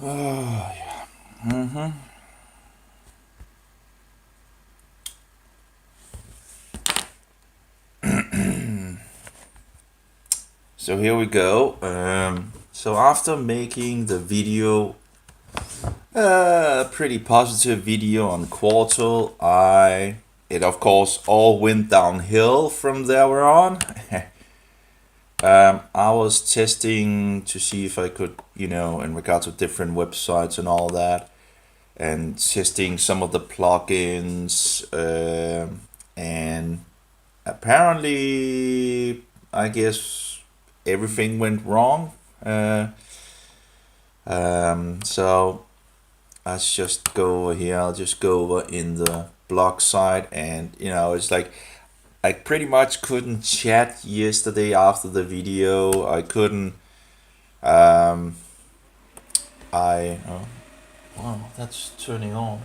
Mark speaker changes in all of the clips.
Speaker 1: Oh, yeah. Mm-hmm. So here we go. So after making the video, pretty positive video on Quartal, it of course all went downhill from there on. I was testing to see if I could, in regards to different websites and all that, and testing some of the plugins, and apparently, I guess everything went wrong. So let's just go over here. I'll just go over in the blog side, and it's like I pretty much couldn't chat yesterday after the video. I couldn't. Um, I oh, wow, that's turning on.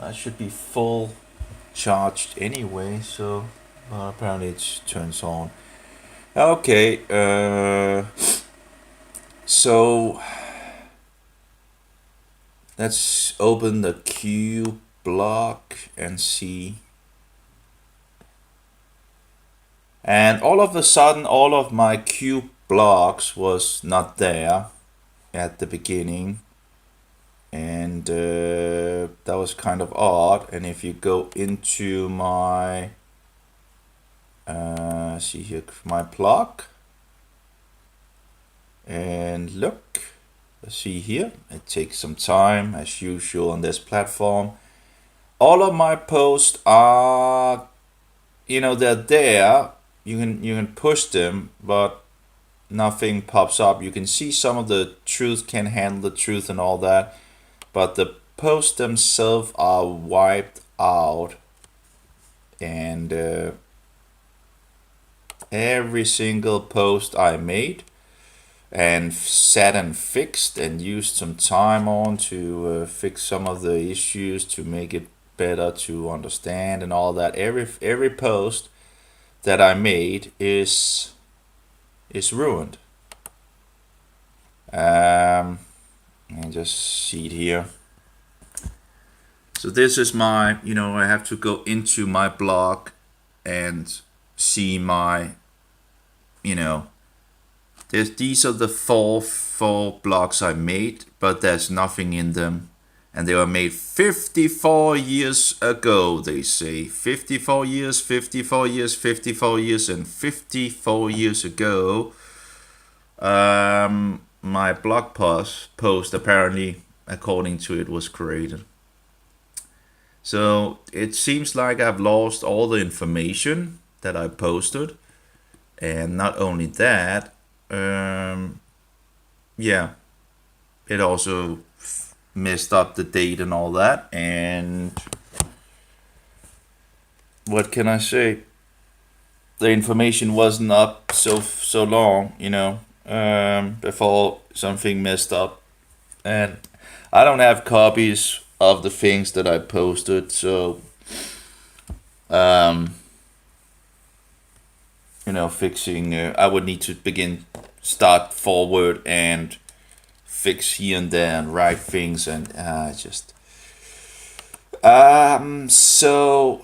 Speaker 1: I should be full charged anyway, so apparently it turns on. Okay, so let's open the Q block and see. And all of a sudden, all of my Q blocks was not there at the beginning. And that was kind of odd. And if you go into my, see here, my block, and look, see here, it takes some time as usual on this platform. All of my posts are, they're there. You can push them, but nothing pops up. You can see some of the truth can handle the truth and all that, but the posts themselves are wiped out, and every single post I made and sat and fixed and used some time on to fix some of the issues to make it better to understand and all that. Every post that I made is ruined. And just see it here. So this is my, I have to go into my blog and see my, these are the four blogs I made, but there's nothing in them. And they were made 54 years ago, they say. 54 years, 54 years, 54 years, and 54 years ago. My blog post apparently, according to it, was created. So it seems like I've lost all the information that I posted. And not only that, yeah, it also messed up the date and all that. And what can I say? The information wasn't up so long, before something messed up. And I don't have copies of the things that I posted, so fixing. I would need to start forward and fix here and there and write things, and just so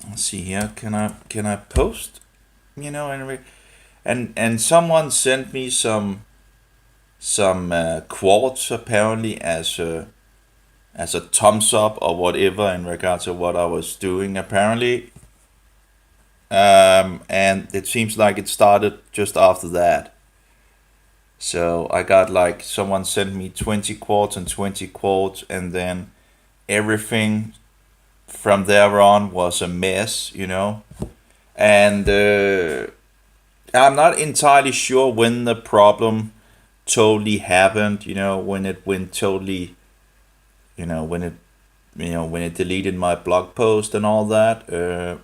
Speaker 1: let's see here. Can I post? And someone sent me some quotes apparently as a thumbs up or whatever in regards to what I was doing apparently. And it seems like it started just after that. So I got like someone sent me 20 quotes and 20 quotes, and then everything from there on was a mess, And I'm not entirely sure when the problem totally happened, when it went totally, when it deleted my blog post and all that.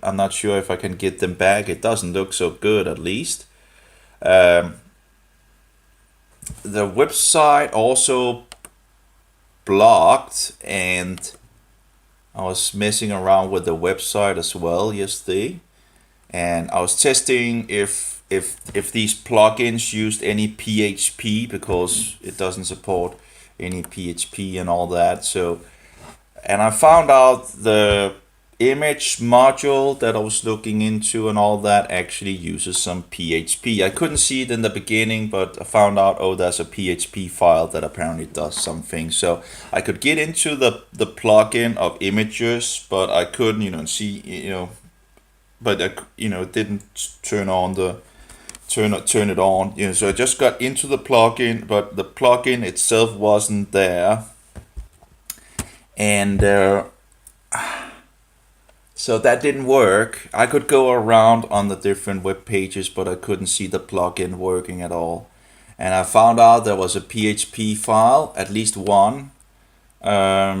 Speaker 1: I'm not sure if I can get them back. It doesn't look so good, at least. The website also blocked, and I was messing around with the website as well yesterday, and I was testing if if these plugins used any PHP, because it doesn't support any PHP and all that. So, and I found out the image module that I was looking into and all that actually uses some PHP. I couldn't see it in the beginning, but I found out, oh, there's a PHP file that apparently does something. So I could get into the plugin of images, but I couldn't, see, but I, didn't turn it on. So I just got into the plugin, but the plugin itself wasn't there, and so that didn't work. I could go around on the different web pages, but I couldn't see the plugin working at all. And I found out there was a PHP file, at least one. I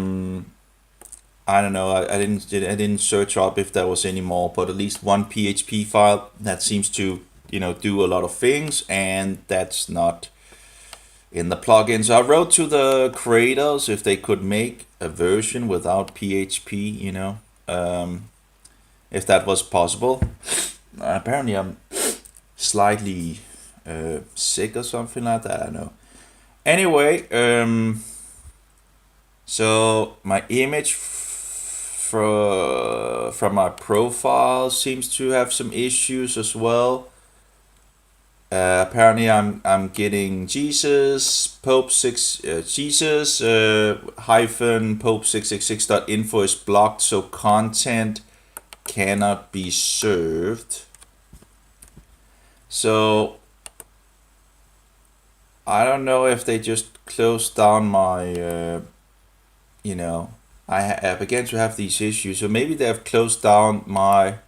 Speaker 1: don't know. I didn't search up if there was any more, but at least one PHP file that seems to do a lot of things, and that's not in the plugin. So I wrote to the creators if they could make a version without PHP. If that was possible. Apparently I'm slightly sick or something like that, I don't know. Anyway, so my image from my profile seems to have some issues as well. Apparently I'm getting Jesus Pope 6 Jesus hyphen Pope 666.info is blocked, so content cannot be served. So I don't know if they just closed down my I began to have these issues, so maybe they have closed down my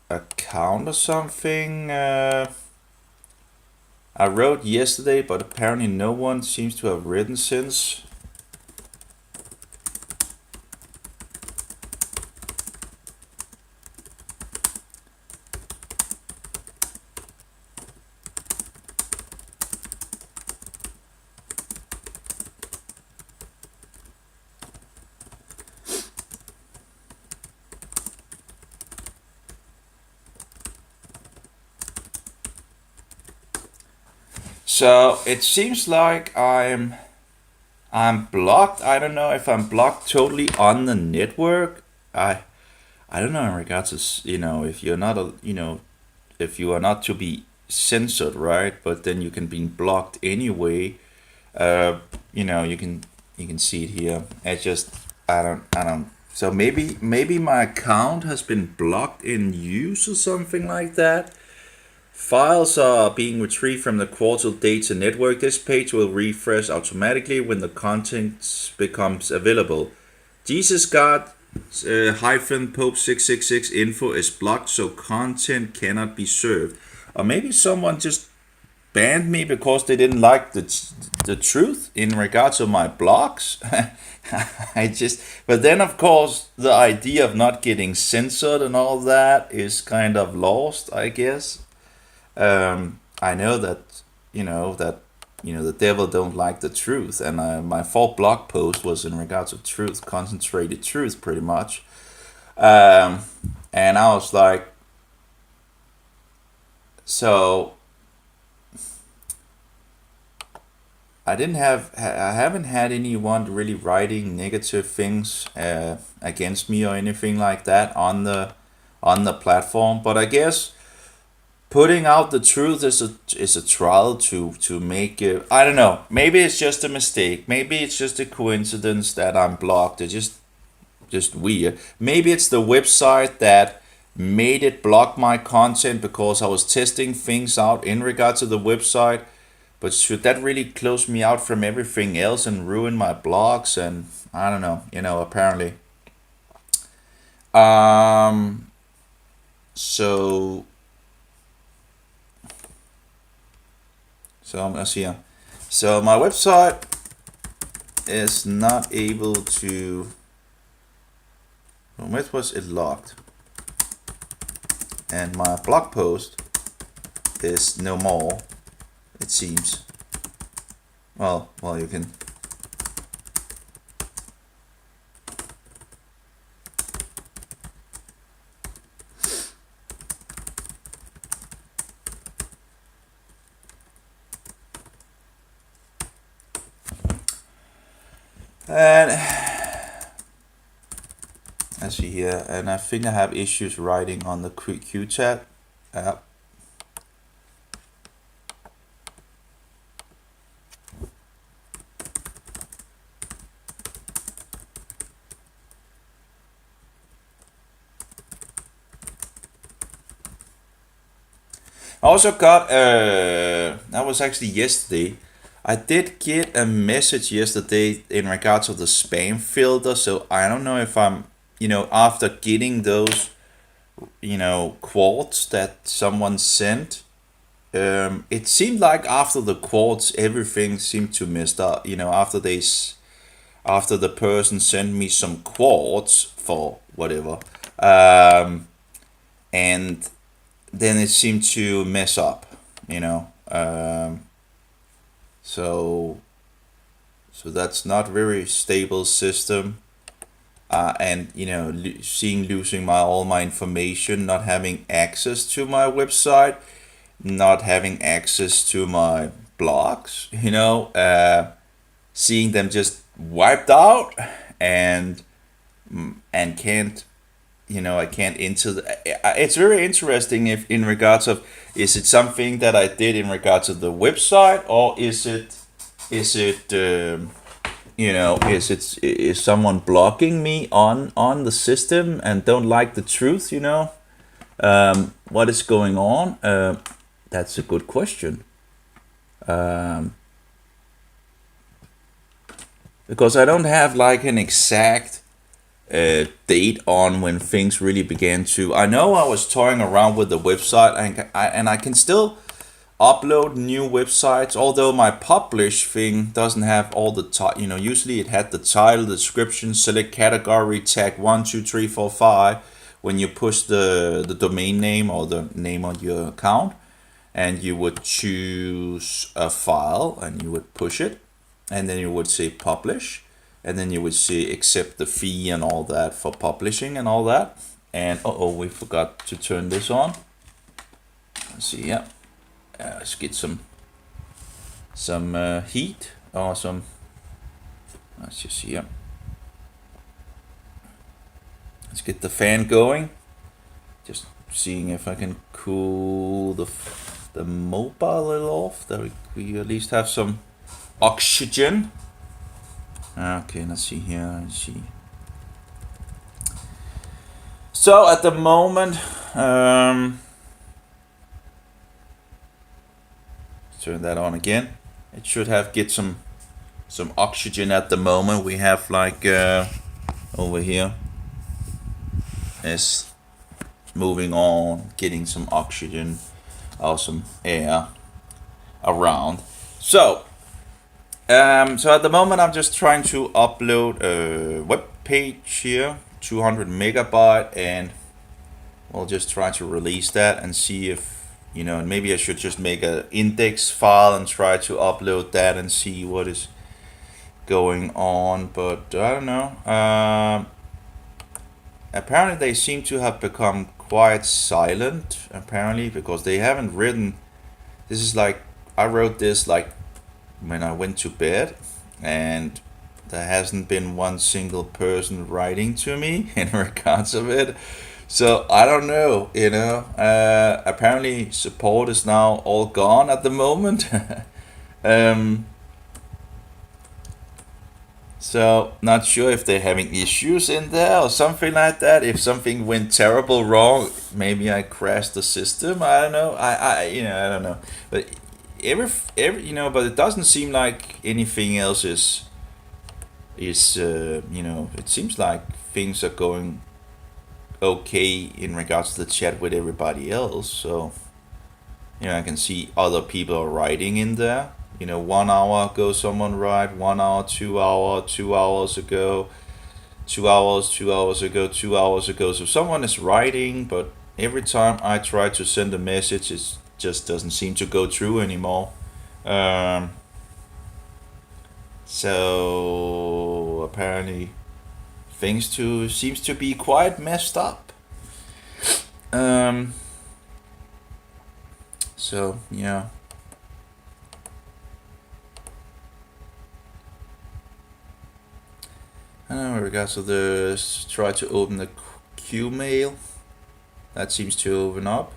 Speaker 1: account or something. I wrote yesterday, but apparently no one seems to have written since. So it seems like I'm blocked. I don't know if I'm blocked totally on the network. I don't know in regards to if you're not if you are not to be censored, right? But then you can be blocked anyway. You can see it here. It's just I don't. So maybe my account has been blocked in use or something like that. Files are being retrieved from the Qortal data network. This page will refresh automatically when the content becomes available. Jesus God hyphen Pope 666 info is blocked, so content cannot be served. Or maybe someone just banned me because they didn't like the truth in regards to my blogs. But then of course the idea of not getting censored and all that is kind of lost, I guess. I know that the devil don't like the truth, and my full blog post was in regards to truth, concentrated truth, pretty much. And I was like, so I haven't had anyone really writing negative things against me or anything like that on the platform, but I guess putting out the truth is a trial to make it. I don't know. Maybe it's just a mistake. Maybe it's just a coincidence that I'm blocked. It's just weird. Maybe it's the website that made it block my content because I was testing things out in regards to the website. But should that really close me out from everything else and ruin my blogs? And I don't know. Apparently. So. So let's see. So my website is not able to. When was it locked? And my blog post is no more. It seems. Well, you can. And let's see here, and I think I have issues writing on the Q chat app. I also got that was actually yesterday. I did get a message yesterday in regards of the spam filter, so I don't know if I'm, after getting those, quotes that someone sent, it seemed like after the quotes everything seemed to messed up. After the person sent me some quotes for whatever, and then it seemed to mess up, so that's not very stable system. And losing all my information, not having access to my website, not having access to my blogs, seeing them just wiped out, and can't, I can't enter it's very interesting if in regards of, is it something that I did in regards of the website, or is someone blocking me on the system and don't like the truth, what is going on? That's a good question. Because I don't have like an exact date on when things really began to. I know I was toying around with the website, and I can still upload new websites, although my publish thing doesn't have all the usually it had the title, description, select category, tag 1 2 3 4 5 when you push the domain name or the name on your account, and you would choose a file and you would push it, and then you would say publish, and then you would say accept the fee and all that for publishing and all that. And we forgot to turn this on. Let's see, yeah. Let's get some heat or some. Let's just see, yeah. Let's get the fan going. Just seeing if I can cool the mobile a little off. That we at least have some oxygen. Okay, let's see here. Let's see. So at the moment, turn that on again. It should have get some oxygen at the moment. We have like over here is moving on, getting some oxygen or some air around. So at the moment I'm just trying to upload a web page here, 200 megabyte, and we'll just try to release that and see if, and maybe I should just make an index file and try to upload that and see what is going on. But I don't know. Apparently they seem to have become quite silent, apparently, because they haven't written. This is like, I wrote this like when I went to bed, and there hasn't been one single person writing to me in regards of it. So I don't know, apparently support is now all gone at the moment. So not sure if they're having issues in there or something like that. If something went terrible wrong, maybe I crashed the system. I don't know. I don't know. But every but it doesn't seem like anything else is it seems like things are going okay in regards to the chat with everybody else. So I can see other people are writing in there. 1 hour ago someone write, 1 hour, 2 hour, 2 hours ago, 2 hours, 2 hours ago, 2 hours ago. So someone is writing, but every time I try to send a message, it just doesn't seem to go through anymore. So apparently things seems to be quite messed up. So yeah. regards to this, try to open the Q mail. That seems to open up.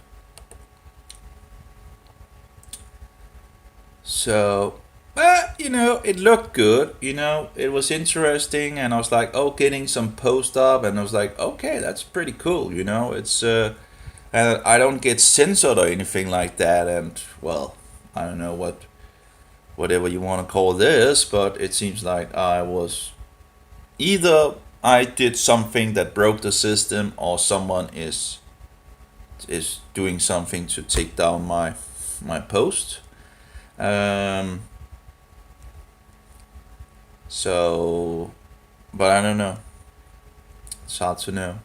Speaker 1: So, it looked good. It was interesting, and I was like, oh, getting some post up, and I was like, okay, that's pretty cool. It's and I don't get censored or anything like that. And well, I don't know whatever you want to call this, but it seems like either I did something that broke the system, or someone is doing something to take down my post. So, but I don't know. It's hard to know.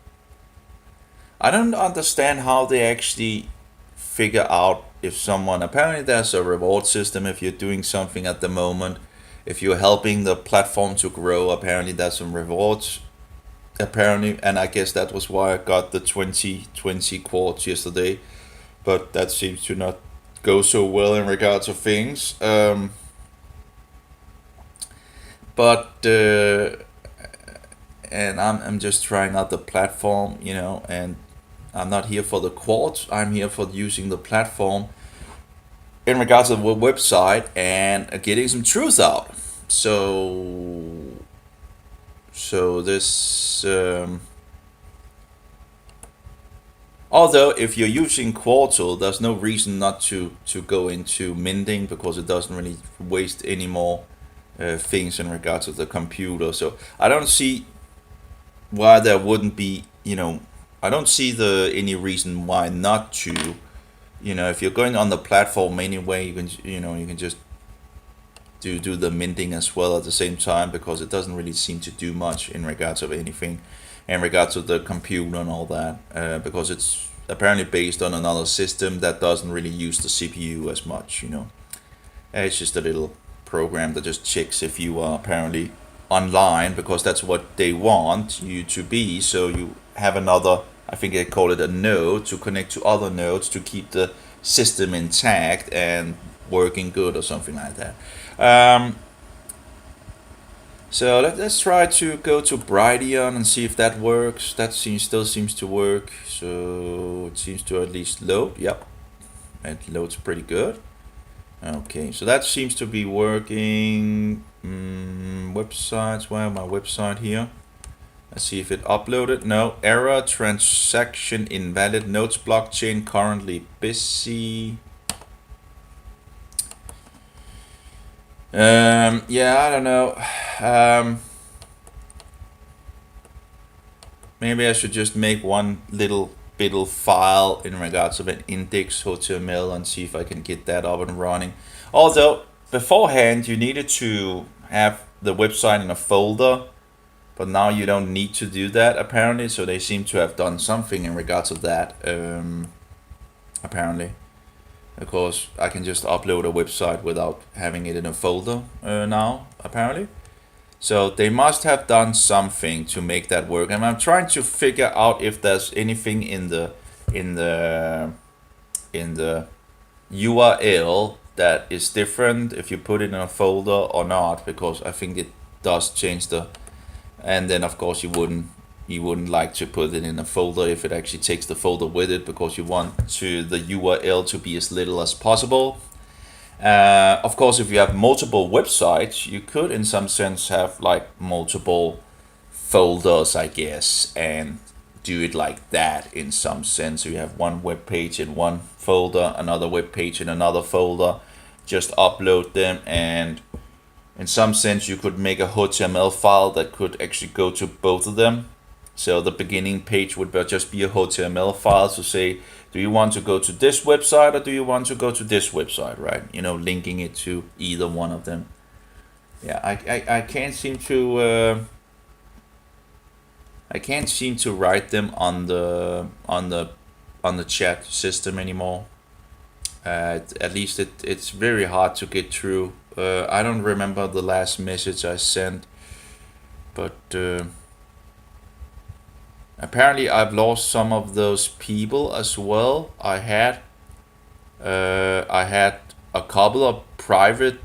Speaker 1: I don't understand how they actually figure out if someone. Apparently, there's a reward system if you're doing something at the moment. If you're helping the platform to grow, apparently there's some rewards. Apparently, and I guess that was why I got the 2020 quartz yesterday. But that seems to not go so well in regards of things. But and I'm just trying out the platform, and I'm not here for the quartz. I'm here for using the platform in regards to the website and getting some truth out. So this. Although if you're using Qortal, there's no reason not to go into minting, because it doesn't really waste any more things in regards to the computer. So I don't see why there wouldn't be, I don't see any reason why not to. If you're going on the platform anyway, you can just do the minting as well at the same time, because it doesn't really seem to do much in regards of anything in regards to the computer and all that, because it's apparently based on another system that doesn't really use the CPU as much. It's just a little program that just checks if you are apparently online, because that's what they want you to be. So you have another, I think they call it a node, to connect to other nodes to keep the system intact and working good or something like that. So let's try to go to Brighteon and see if that works. That still seems to work. So it seems to at least load. Yep, it loads pretty good. Okay, so that seems to be working. Websites, where my website here? Let's see if it uploaded. No, error, transaction invalid, nodes blockchain currently busy. Yeah, I don't know. Maybe I should just make one little file in regards of an index HTML and see if I can get that up and running. Although beforehand you needed to have the website in a folder, but now you don't need to do that apparently. So they seem to have done something in regards of that. Apparently. Of course, I can just upload a website without having it in a folder now, apparently. So they must have done something to make that work. And I'm trying to figure out if there's anything in the URL that is different if you put it in a folder or not, because I think it does change the. And then of course you wouldn't like to put it in a folder if it actually takes the folder with it, because you want the URL to be as little as possible. Of course, if you have multiple websites, you could in some sense have like multiple folders, I guess, and do it like that in some sense. So you have one web page in one folder, another web page in another folder, just upload them, and in some sense you could make a HTML file that could actually go to both of them. So the beginning page would just be a HTML file to say, do you want to go to this website or do you want to go to this website, right? Linking it to either one of them. Yeah, I can't seem to write them on the chat system anymore. At least it's very hard to get through. I don't remember the last message I sent, but apparently I've lost some of those people as well. I had a couple of private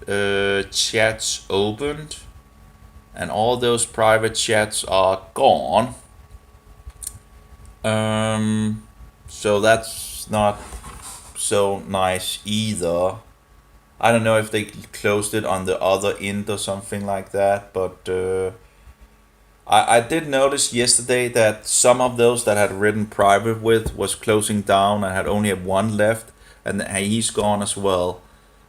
Speaker 1: chats opened, and all those private chats are gone. So that's not so nice either. I don't know if they closed it on the other end or something like that, but I did notice yesterday that some of those that I had written private with was closing down. I had only one left, and he's gone as well,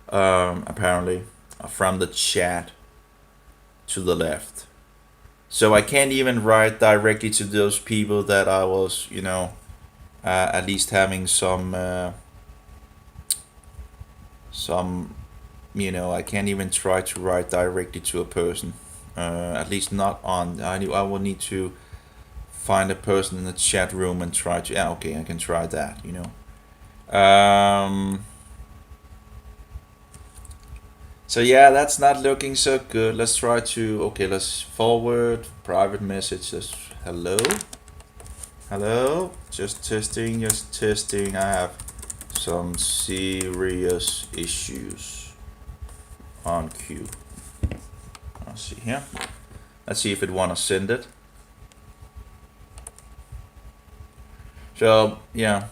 Speaker 1: apparently, from the chat to the left. So I can't even write directly to those people that I was, at least having some, I can't even try to write directly to a person. At least not on. I will need to find a person in the chat room and try to. Yeah, okay, I can try that. So yeah, that's not looking so good. Let's try to. Okay, let's forward private messages. Hello, hello. Just testing. I have some serious issues on queue. Let's see here. Let's see if it wanna send it. So yeah,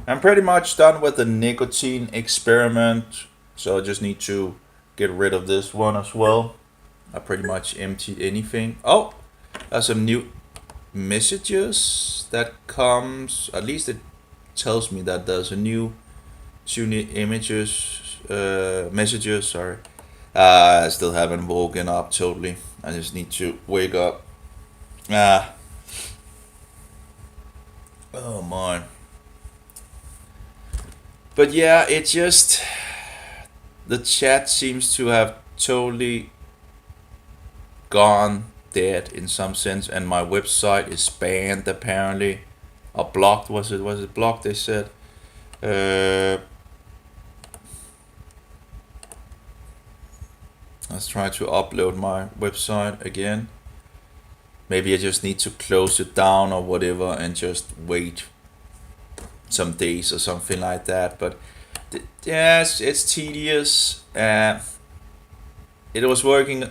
Speaker 1: I'm pretty much done with the nicotine experiment. So I just need to get rid of this one as well. I pretty much emptied anything. Oh, there's some new messages that comes. At least it tells me that there's a new two new messages. Sorry. I still haven't woken up totally. I just need to wake up. Oh my. But yeah, it just, the chat seems to have totally gone dead in some sense, and my website is banned apparently, or blocked. Was it blocked? They said. Let's try to upload my website again. Maybe I just need to close it down or whatever and just wait some days or something like that. But yes, it's tedious. It was working,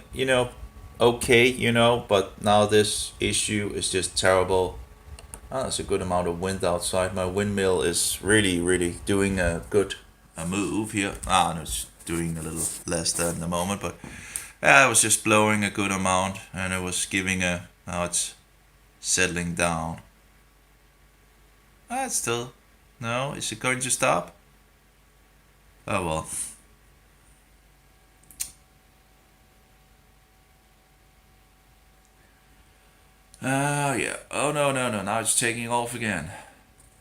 Speaker 1: okay, but now this issue is just terrible. That's a good amount of wind outside. My windmill is really, really doing a good move here. No, it's doing a little less than the moment, but it was just blowing a good amount, and it was giving now it's settling down. It's still, no, is it going to stop? Oh well. Yeah. Oh no, now it's taking off again.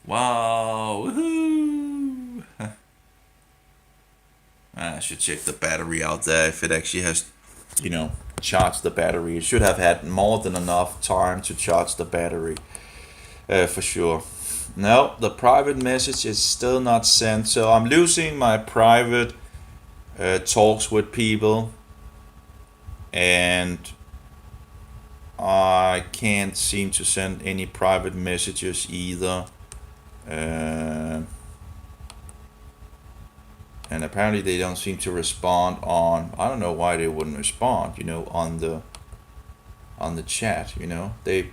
Speaker 1: Wow, woohoo! I should check the battery out there if it actually has, charged the battery. It should have had more than enough time to charge the battery, for sure. No, the private message is still not sent, so I'm losing my private talks with people, and I can't seem to send any private messages either. And apparently they don't seem to respond on. I don't know why they wouldn't respond. On the chat. They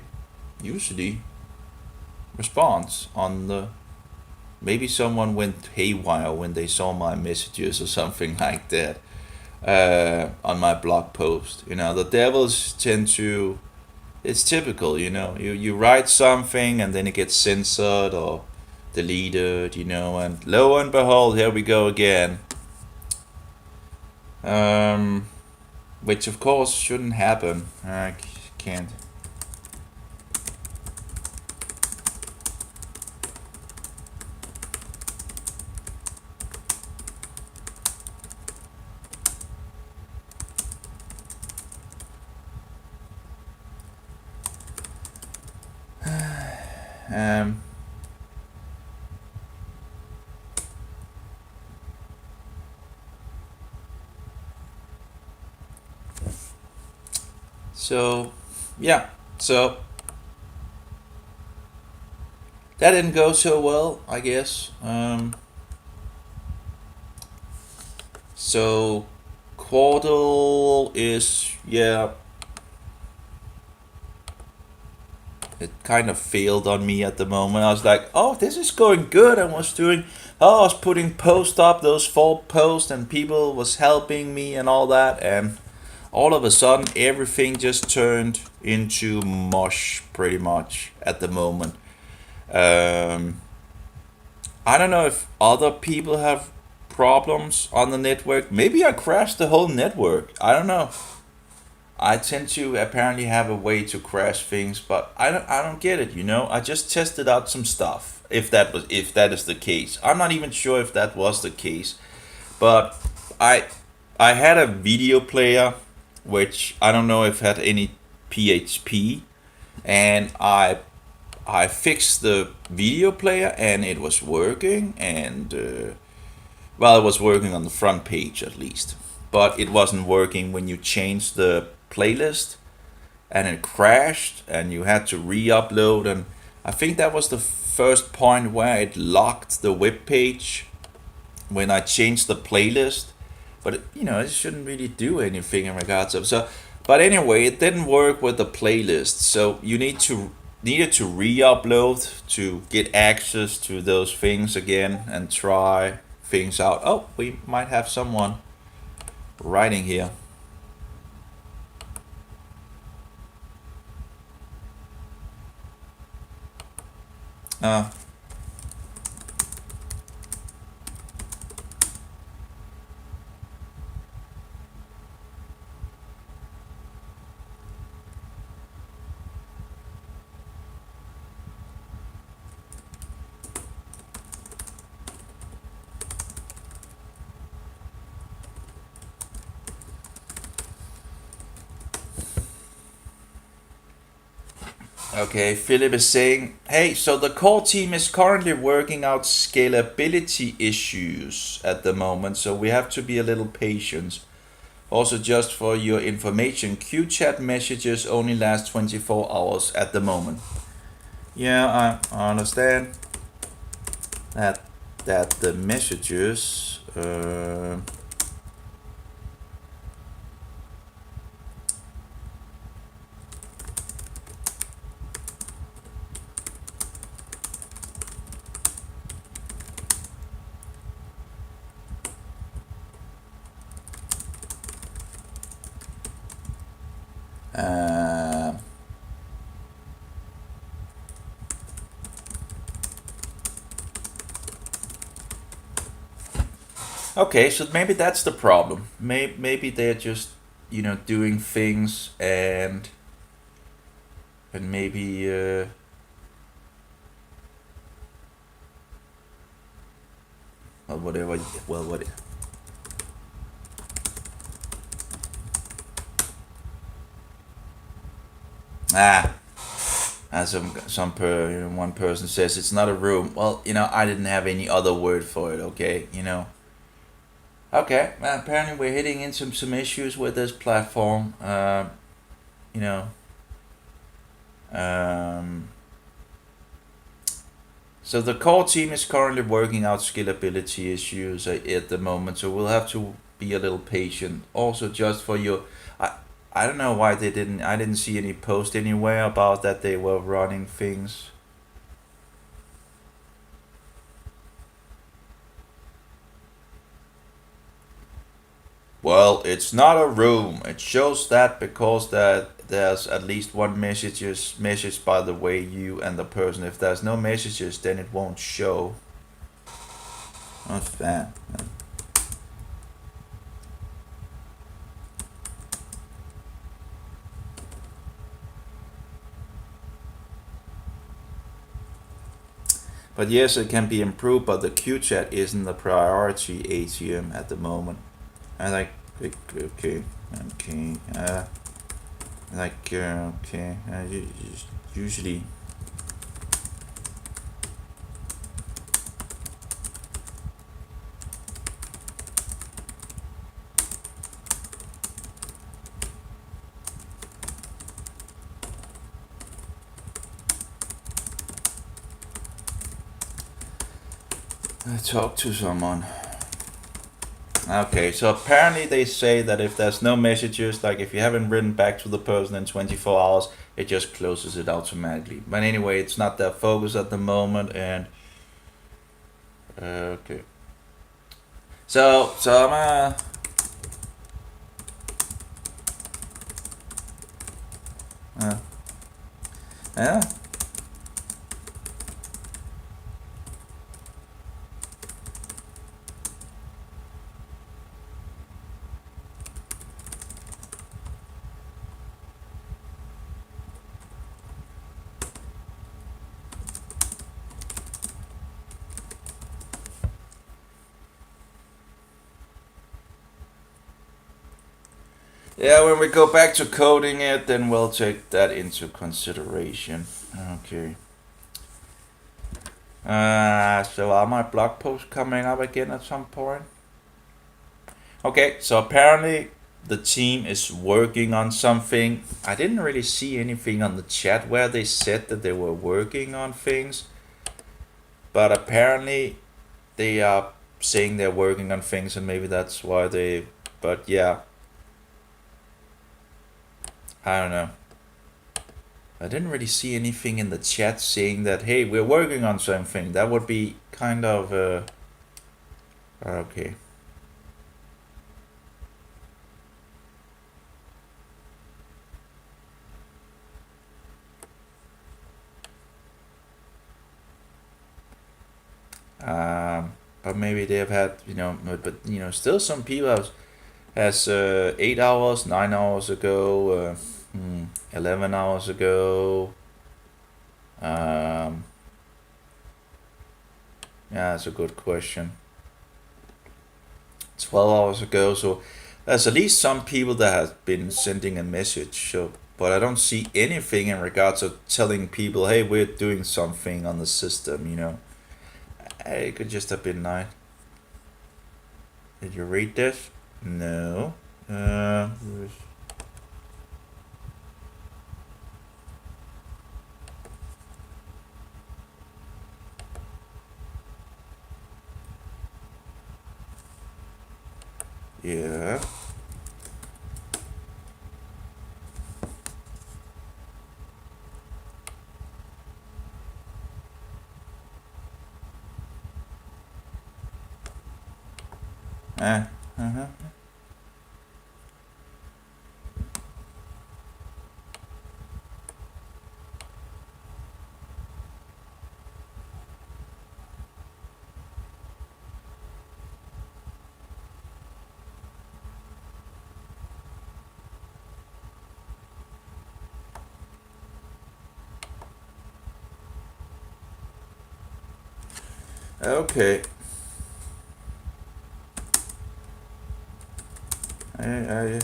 Speaker 1: usually respond on the. Maybe someone went haywire when they saw my messages or something like that. On my blog post. The devils tend to. It's typical. You write something and then it gets censored or deleted, and lo and behold, here we go again. Which of course shouldn't happen. I can't. So, yeah, so that didn't go so well, I guess. So Qortal is, yeah, it kind of failed on me at the moment. I was like, oh, this is going good. I was putting posts up, those 4 posts, and people was helping me and all that. And all of a sudden, everything just turned into mush pretty much at the moment. Um, I don't know if other people have problems on the network. Maybe I crashed the whole network. I don't know. I tend to apparently have a way to crash things, but I don't get it, you know? I just tested out some stuff. If that is the case. I'm not even sure if that was the case, but I I had a video player which I don't know if had any PHP, and I fixed the video player and it was working, and well, it was working on the front page at least, but it wasn't working when you changed the playlist, and it crashed and you had to re-upload. And I think that was the first point where it locked the web page when I changed the playlist. But it shouldn't really do anything in regards of so. But anyway, it didn't work with the playlist, so you needed to re-upload to get access to those things again and try things out. Oh, we might have someone writing here. Uh, Okay, Philip is saying, hey, so the core team is currently working out scalability issues at the moment, so we have to be a little patient. Also, just for your information, Q-chat messages only last 24 hours at the moment. Yeah, I understand that the messages okay, so maybe that's the problem. Maybe they're just doing things, and maybe well, whatever. Well, what? As one person says, it's not a room. Well, I didn't have any other word for it. Okay. Okay, well, apparently we're hitting into some issues with this platform. You know, um, so the core team is currently working out scalability issues at the moment, so we'll have to be a little patient. Also, just for your, I don't know why they didn't. I didn't see any post anywhere about that they were running things. Well, it's not a room. It shows that because there's at least one message by the way you and the person. If there's no messages, then it won't show. Not fair. But yes, it can be improved, but the Q chat isn't the priority ATM at the moment. I like okay, okay. Usually. I talk to someone. Okay, so apparently they say that if there's no messages, like if you haven't written back to the person in 24 hours, it just closes it automatically. But anyway, it's not their focus at the moment, and okay. So I'm uh, yeah. Yeah, when we go back to coding it, then we'll take that into consideration. Okay. So are my blog posts coming up again at some point? Okay, so apparently the team is working on something. I didn't really see anything on the chat where they said that they were working on things, but apparently they are saying they're working on things, and maybe that's why they. But yeah, I don't know. I didn't really see anything in the chat saying that, hey, we're working on something. That would be kind of okay. But maybe they have had, but still some people has 8 hours, 9 hours ago, 11 hours ago. Um, yeah, that's a good question. 12 hours ago. So there's at least some people that have been sending a message. So, but I don't see anything in regards of telling people, hey, we're doing something on the system. It could just have been nice. Did you read this? No. Uh, yeah. Uh-huh. Okay. I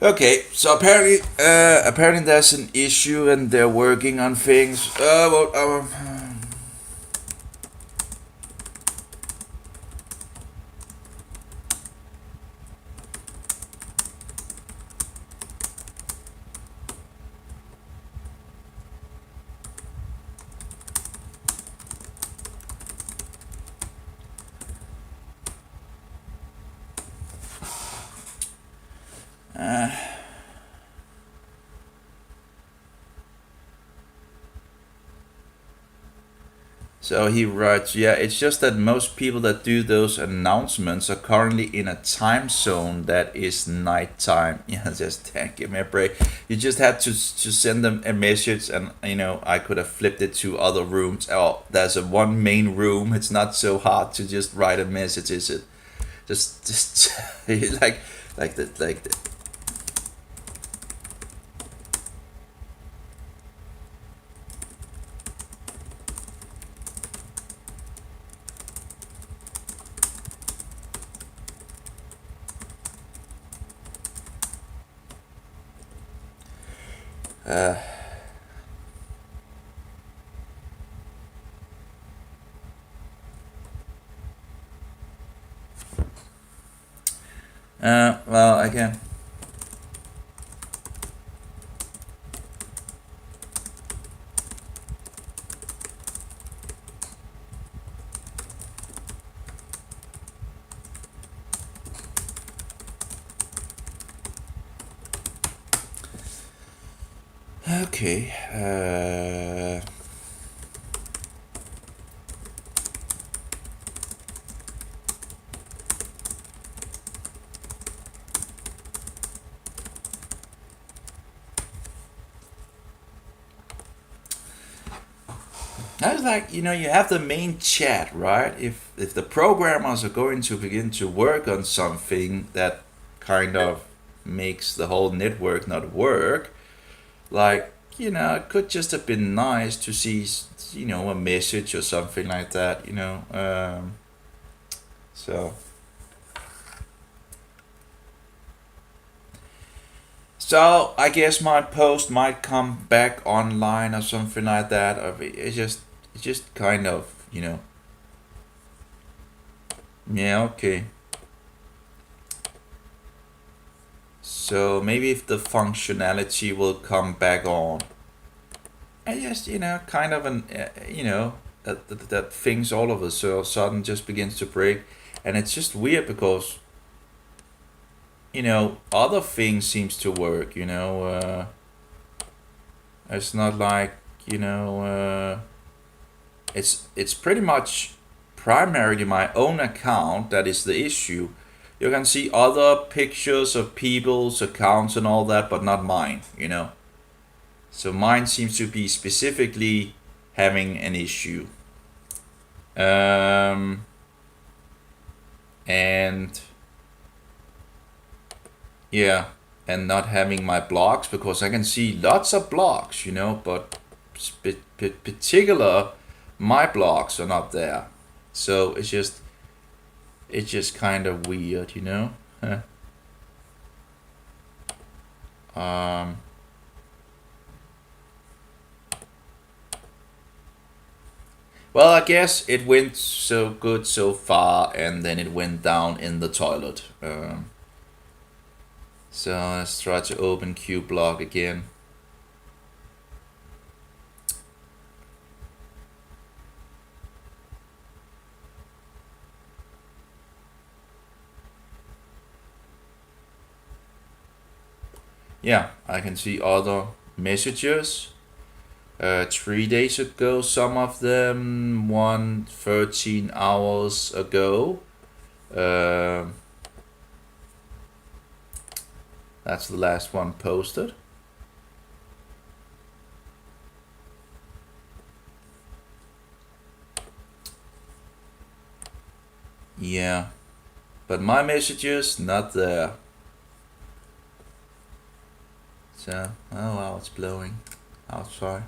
Speaker 1: Okay, so apparently there's an issue and they're working on things. So he writes, yeah, it's just that most people that do those announcements are currently in a time zone that is nighttime. Yeah, just give me a break. You just had to send them a message, and I could have flipped it to other rooms. Oh, there's a one main room. It's not so hard to just write a message, is it? Just like the. Uh, Well, I can. Okay. I was like, you have the main chat, right? If the programmers are going to begin to work on something that kind of makes the whole network not work, like, it could just have been nice to see, a message or something like that, so. So I guess my post might come back online or something like that. It's just kind of, yeah, okay. So maybe if the functionality will come back on, I just, kind of that things all of a sudden just begins to break, and it's just weird because other things seems to work. It's not like it's pretty much primarily my own account that is the issue. You can see other pictures of people's accounts and all that, but not mine. So mine seems to be specifically having an issue. And yeah, and not having my blogs because I can see lots of blogs, but particular my blogs are not there. So it's just kind of weird. um, well, I guess it went so good so far, and then it went down in the toilet. So let's try to open QBlog again. Yeah, I can see other messages. 3 days ago, some of them, 13 hours ago. That's the last one posted. Yeah, but my messages not there. So, oh wow, it's blowing outside.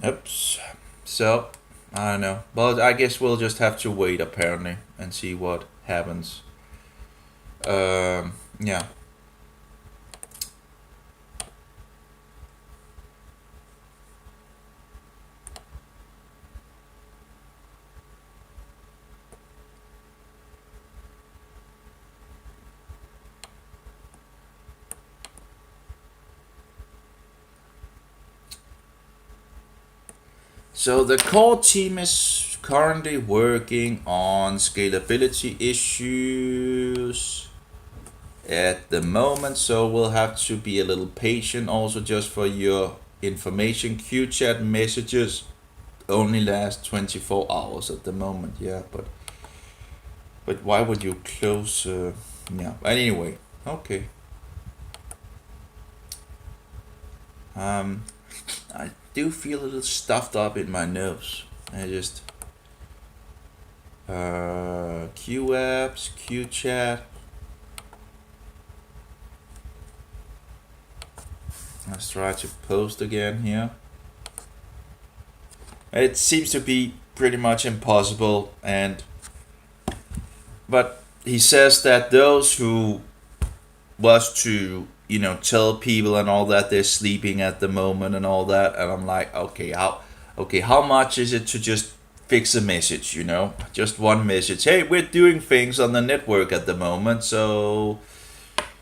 Speaker 1: Oops. So, I don't know. Well, I guess we'll just have to wait apparently and see what happens. Yeah. So the core team is currently working on scalability issues at the moment, so we'll have to be a little patient. Also, just for your information, QChat messages only last 24 hours at the moment. Yeah, but why would you close? Yeah. But anyway, okay. I do feel a little stuffed up in my nose. I just Q apps, Q chat. Let's try to post again here. It seems to be pretty much impossible, but he says that those who was to tell people and all that they're sleeping at the moment and all that, and I'm like, how much is it to just fix a message, just one message. Hey, we're doing things on the network at the moment, so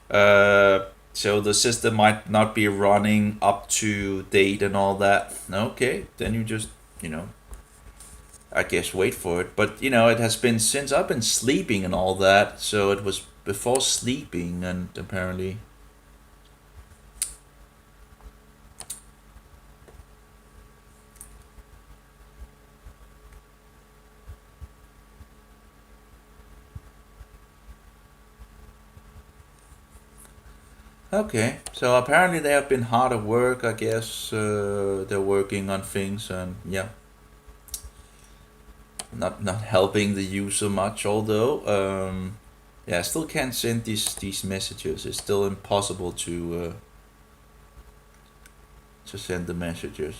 Speaker 1: the system might not be running up to date and all that. Okay, then you just, I guess wait for it. But it has been since I've been sleeping and all that, so it was before sleeping, and apparently. Okay, so apparently they have been hard at work. I guess they're working on things, and yeah, not helping the user much. Although, yeah, I still can't send these messages. It's still impossible to send the messages.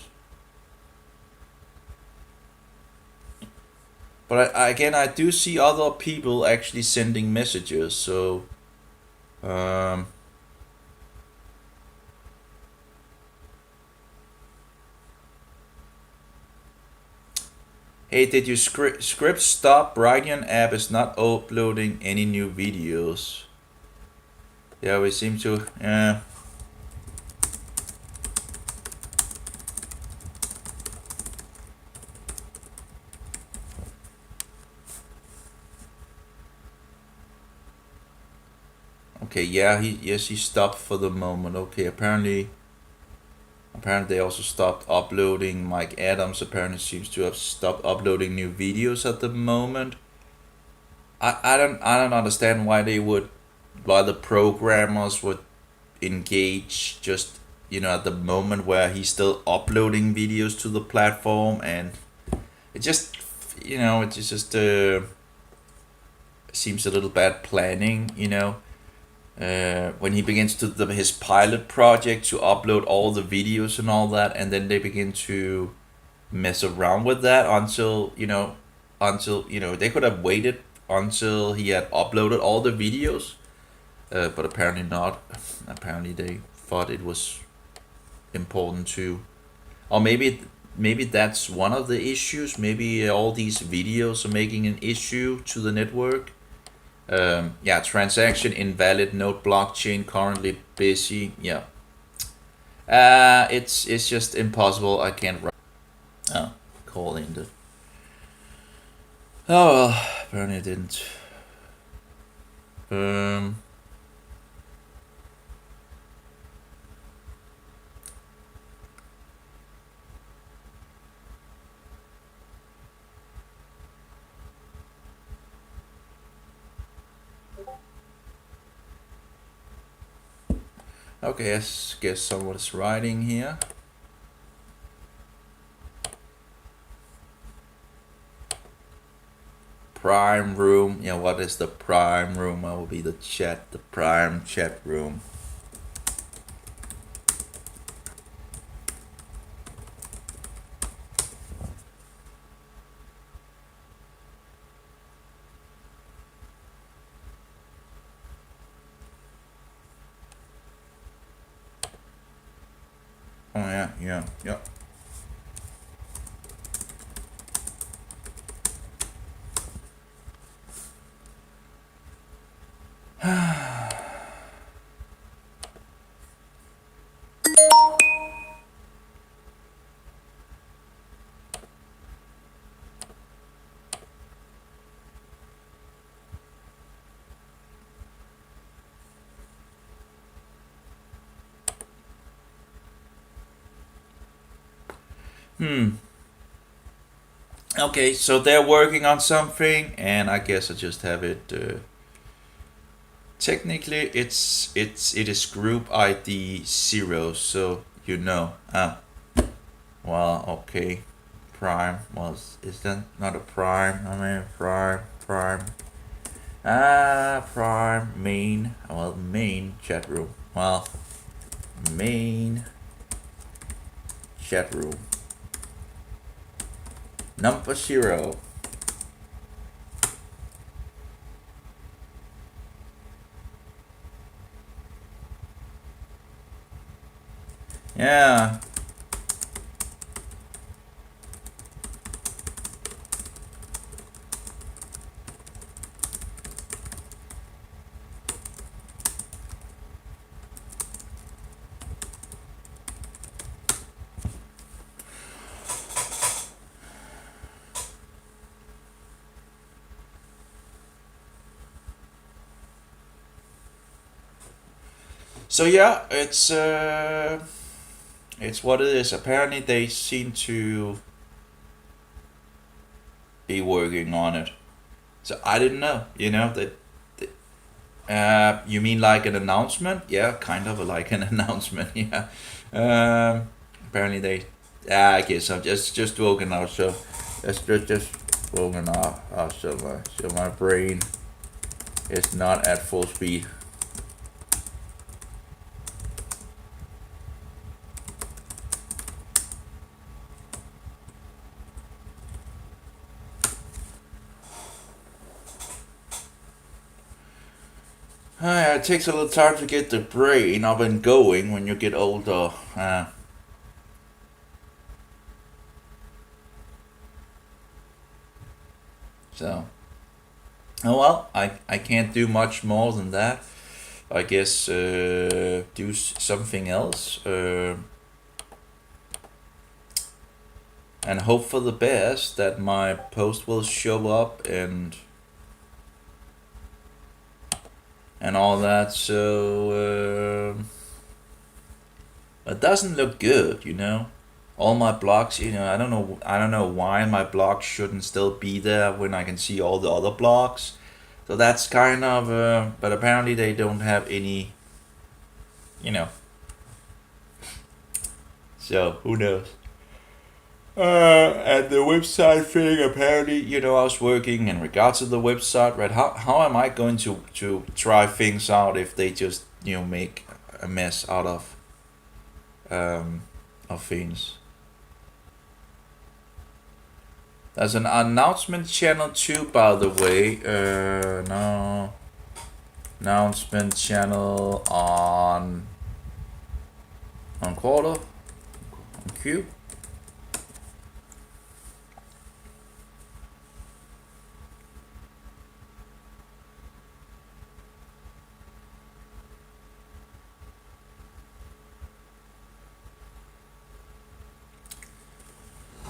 Speaker 1: But again, I do see other people actually sending messages. So, um, hey, did your script stop? Brighton app is not uploading any new videos. Yeah, we seem to. Yeah. Okay, yeah, he stopped for the moment. Okay, apparently they also stopped uploading. Mike Adams apparently seems to have stopped uploading new videos at the moment. I don't understand why the programmers would engage just at the moment where he's still uploading videos to the platform, and it just it just seems a little bad planning. When he begins his pilot project to upload all the videos and all that, and then they begin to mess around with that until they could have waited until he had uploaded all the videos, but apparently not. Apparently they thought it was important to, or maybe that's one of the issues. Maybe all these videos are making an issue to the network. Yeah, transaction invalid. Node blockchain currently busy. Yeah. It's just impossible. I can't write. Oh, call in the. Oh well, apparently I didn't. Okay, I guess someone is writing here. Prime room. Yeah, what is the prime room? I will be the prime chat room. Oh yeah. Okay, so they're working on something, and I guess I just have it. Technically, it is group ID 0, so well, okay, prime. Well, is that not a prime? I mean, prime. Prime main. Well, main chat room. Well, main chat room. Number 0. Yeah. So yeah, it's what it is. Apparently, they seem to be working on it. So I didn't know. You know that. You mean like an announcement? Yeah, kind of like an announcement. Yeah. Apparently they. Yeah, I guess I'm just woken up. So just woken up. So my brain is not at full speed. It takes a little time to get the brain up and going when you get older. So, oh well, I can't do much more than that. I guess do something else and hope for the best that my post will show up and all that. So it doesn't look good, you know. All my blocks, you know, I don't know why my block shouldn't still be there when I can see all the other blocks. So that's kind of, but apparently they don't have any, you know. So who knows? And the website thing, apparently, you know, I was working in regards to the website, right? How am I going to try things out if they just, you know, make a mess of things? There's an announcement channel too, by the way. No. Announcement channel on Qortal, on Q.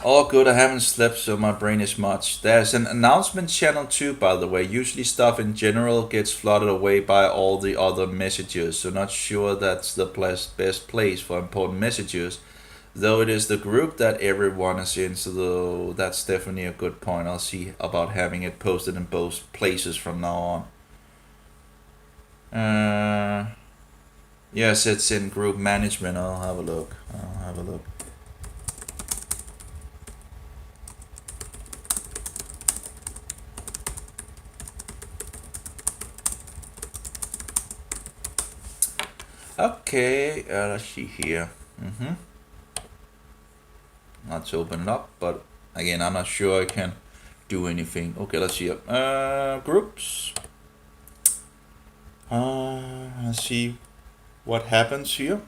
Speaker 1: All good, I haven't slept, so my brain is much. There's an announcement channel too, by the way. Usually stuff in general gets flooded away by all the other messages, so not sure that's the best place for important messages. Though it is the group that everyone is in, so that's definitely a good point. I'll see about having it posted in both places from now on. Yes, it's in group management. I'll have a look. Okay, let's see here. Let's open it up, but again, I'm not sure I can do anything. Okay, let's see. Groups. Let's see what happens here.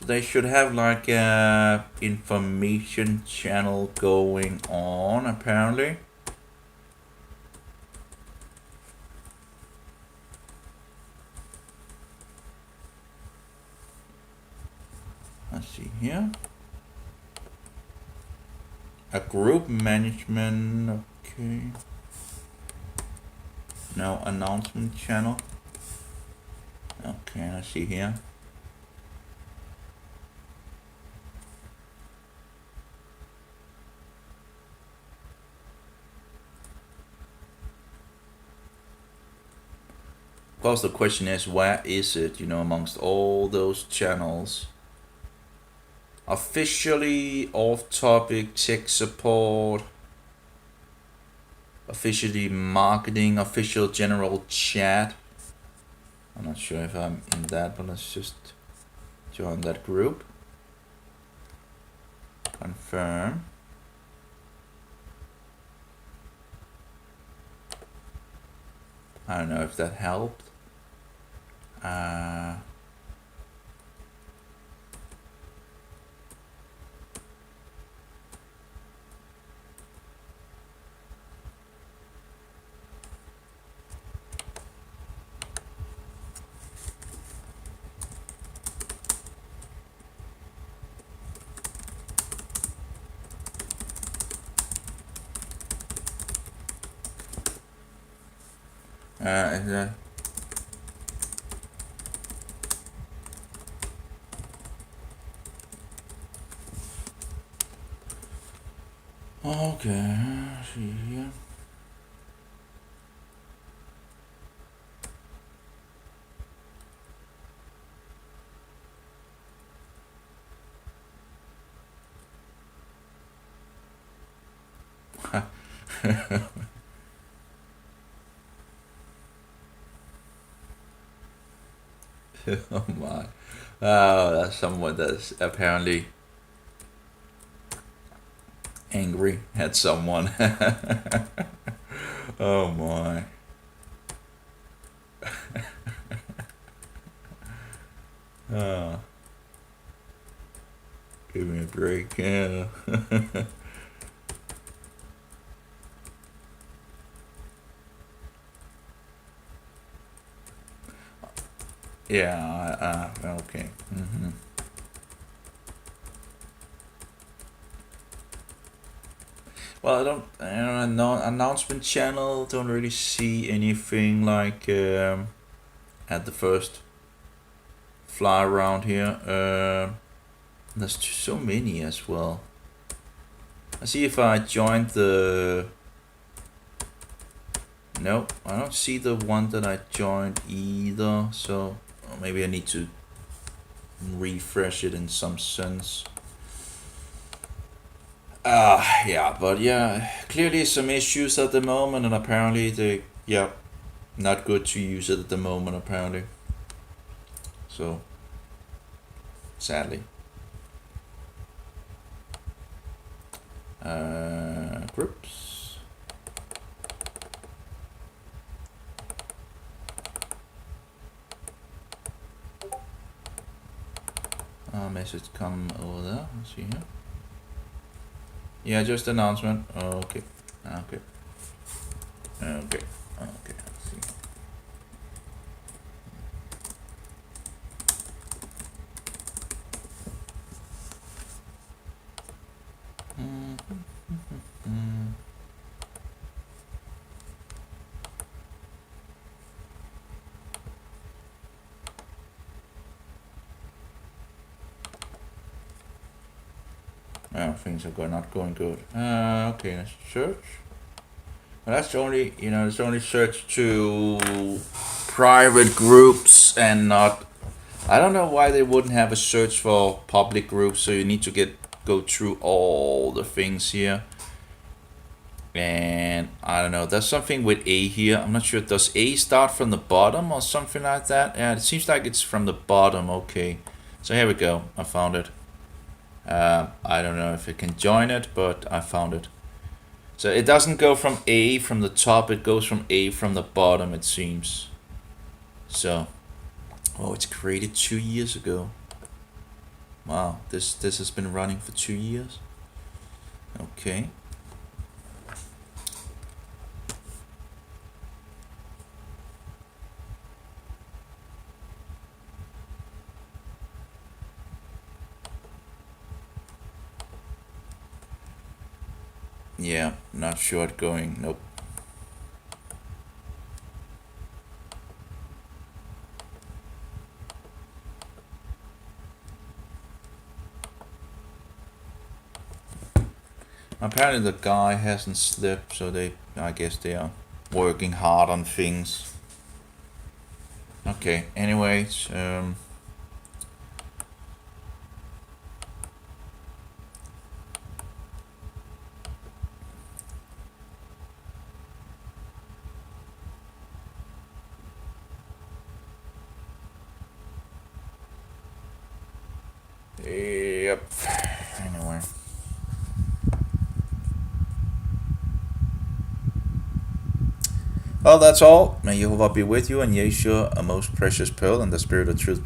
Speaker 1: So they should have like a information channel going on, apparently. Let's see here. A group management, okay. No announcement channel. Okay, let's see here. Of course, the question is, where is it, you know, amongst all those channels? Officially off-topic tech support, officially marketing, official general chat. I'm not sure if I'm in that, but let's just join that group. Confirm. I don't know if that helped. Uh, uh, okay, see here. Oh my. Oh, that's someone that's apparently angry at someone. Oh my. Oh, give me a break. Yeah. Yeah, okay. Well, I don't know, announcement channel, don't really see anything like at the first fly around here. There's so many as well. I see if I joined the... No, I don't see the one that I joined either, so maybe I need to refresh it in some sense. Yeah, but yeah, clearly some issues at the moment, and apparently yeah, not good to use it at the moment, apparently. So, sadly. Groups. Message come over there. Let's see here. Yeah, just announcement. Okay. Okay. Okay. Okay. Let's see. Oh, things are not going good. Okay, let's search. Well, that's only, it's only search to private groups and not... I don't know why they wouldn't have a search for public groups, so you need to go through all the things here. And I don't know, there's something with A here. I'm not sure, does A start from the bottom or something like that? Yeah, it seems like it's from the bottom. Okay, so here we go, I found it. I don't know if I can join it, but I found it. So it doesn't go from A from the top, it goes from A from the bottom, it seems. So, oh, it's created 2 years ago. Wow, this has been running for 2 years. Okay. Yeah, not sure it going. Nope. Apparently the guy hasn't slept, so I guess they are working hard on things. Okay, anyways, yep. Anyway. Well, that's all. May Jehovah be with you, and Yeshua, a most precious pearl, and the spirit of truth